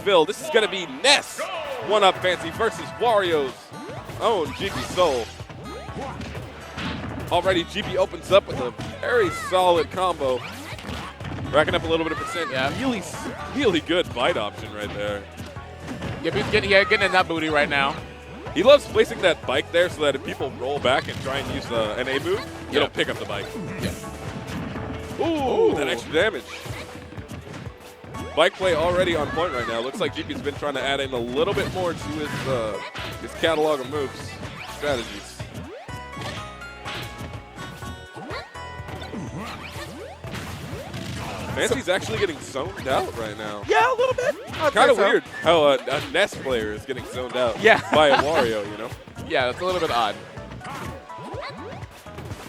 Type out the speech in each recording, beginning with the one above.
Smashville. This is going to be Ness. One-up Phancy versus Wario's own JeepySol. Already, Jeepy opens up with a very solid combo. Racking up a little bit of percent. Yeah. Really, really good bite option right there. Yeah, he's getting in that booty right now. He loves placing that bike there so that if people roll back and try and use an A move, it'll pick up the bike. Yeah. Ooh, that extra damage. Bike play already on point right now. Looks like Jeepy's been trying to add in a little bit more to his catalog of moves, strategies. Phancy's actually getting zoned out right now. Yeah, a little bit. Kind of weird how a Ness player is getting zoned out by a Wario, you know? Yeah, that's a little bit odd.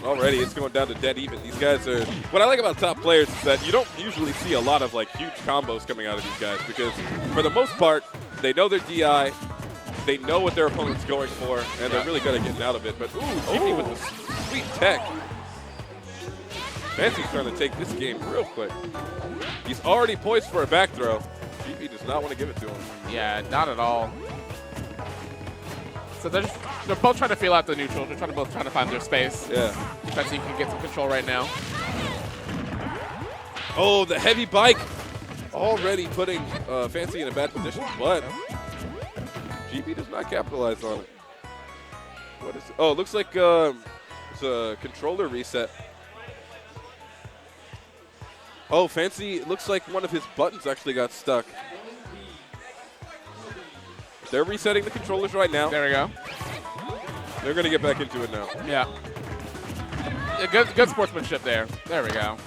Already, it's going down to dead even. These guys are... What I like about top players is that you don't usually see a lot of, like, huge combos coming out of these guys because, for the most part, they know their DI, they know what their opponent's going for, and they're really good at getting out of it. But, ooh, Jeepy with the sweet tech. Phancy's trying to take this game real quick. He's already poised for a back throw. Jeepy does not want to give it to him. Yeah, not at all. So they're both trying to feel out the neutral. They're both trying to find their space. Yeah. Phancy can get some control right now. Oh, the heavy bike already putting Phancy in a bad position, but Jeepy does not capitalize on it. What is it? Oh, it looks like it's a controller reset. Oh, Phancy, it looks like one of his buttons actually got stuck. They're resetting the controllers right now. There we go. They're going to get back into it now. Yeah. Good sportsmanship there. There we go.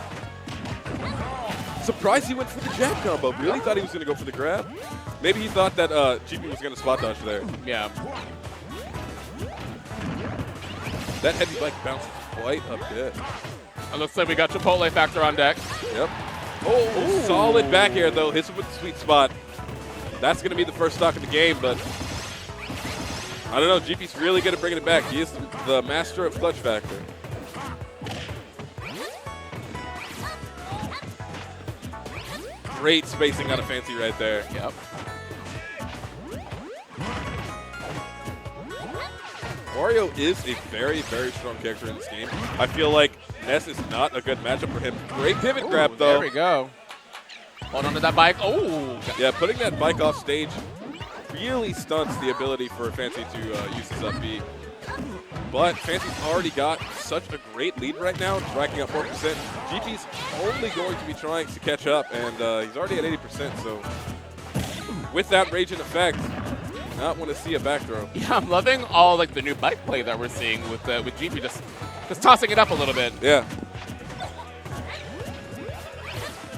Surprised he went for the jab combo. Really thought he was going to go for the grab. Maybe he thought that Jeepy was going to spot dodge there. Yeah. That heavy bike bounces quite a bit. It looks like we got Chipotle factor on deck. Yep. Oh, solid back air, though. Hits him with the sweet spot. That's going to be the first stock of the game, but I don't know. Jeepy's really good at bringing it back. He is the master of clutch factor. Great spacing out of Phancy right there. Yep. Wario is a very, very strong character in this game. I feel like Ness is not a good matchup for him. Great pivot grab, though. There we go. Hold on to that bike. Oh! Yeah, putting that bike off stage really stunts the ability for Phancy to use his up B. But Phancy's already got such a great lead right now, racking up 4%. Jeepy's only going to be trying to catch up, and he's already at 80%. So with that rage in effect, not want to see a back throw. Yeah, I'm loving all like the new bike play that we're seeing with Jeepy just tossing it up a little bit. Yeah.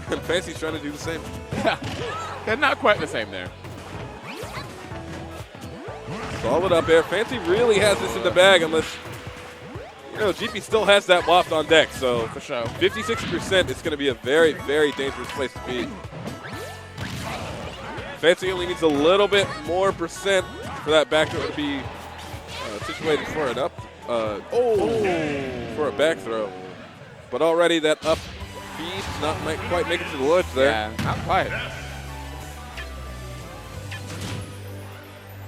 And Phancy's trying to do the same. Yeah, they're not quite the same there. Solid up air. Phancy really has this in the bag unless, you know, Jeepy still has that waft on deck. So for sure, 56% is going to be a very, very dangerous place to be. Phancy only needs a little bit more percent for that back throw to be situated for an up. For a back throw. But already that up B not might quite make it to the ledge there. Yeah, not quite.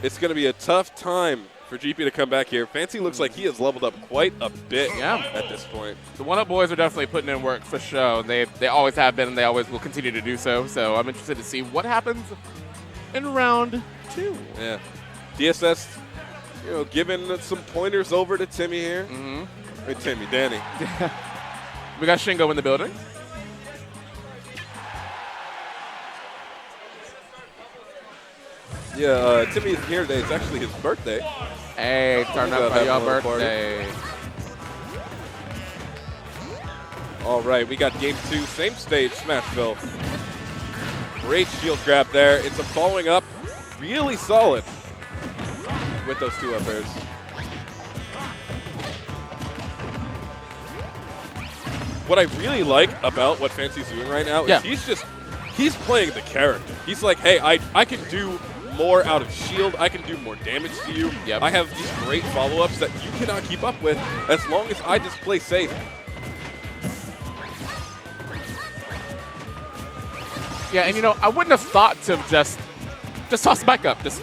It's going to be a tough time for Jeepy to come back here. Phancy looks like he has leveled up quite a bit at this point. The one-up boys are definitely putting in work for sure. They always have been, and they always will continue to do so. So I'm interested to see what happens in round 2. Yeah. DSS, you know, giving some pointers over to Timmy here. Hey, Timmy, Danny. We got Shingo in the building. Yeah, Timmy isn't here today. It's actually his birthday. Hey, turn up for your birthday. All right, we got game 2, same stage, Smashville. Great shield grab there. It's a following up, really solid with those 2 up airs. What I really like about what Phancy's doing right now is he's playing the character. He's like, hey, I can do more out of shield. I can do more damage to you. Yep. I have these great follow-ups that you cannot keep up with as long as I just play safe. Yeah, and you know, I wouldn't have thought to just just toss the bike up. Just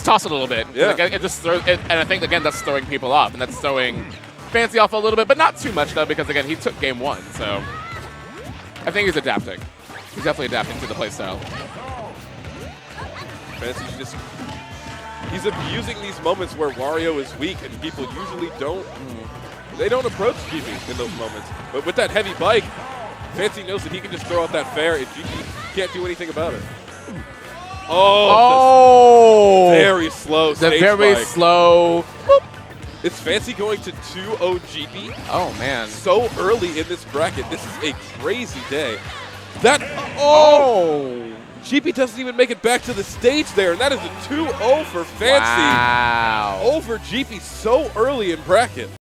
toss it a little bit. Yeah. Like, it just throws it, and I think again that's throwing people off, and that's throwing Phancy off a little bit, but not too much though, because again he took game 1, so I think he's adapting. He's definitely adapting to the playstyle. Phancy's just, he's abusing these moments where Wario is weak and people usually don't, they don't approach GP in those moments. But with that heavy bike, Phancy knows that he can just throw out that fair and GP can't do anything about it. Oh, very slow the stage very bike. slow. Boop. It's Phancy going to 2-0 GP. Oh man, so early in this bracket. This is a crazy day. That, GP doesn't even make it back to the stage there, and that is a 2-0 for Phancy. Wow. Over GP so early in bracket.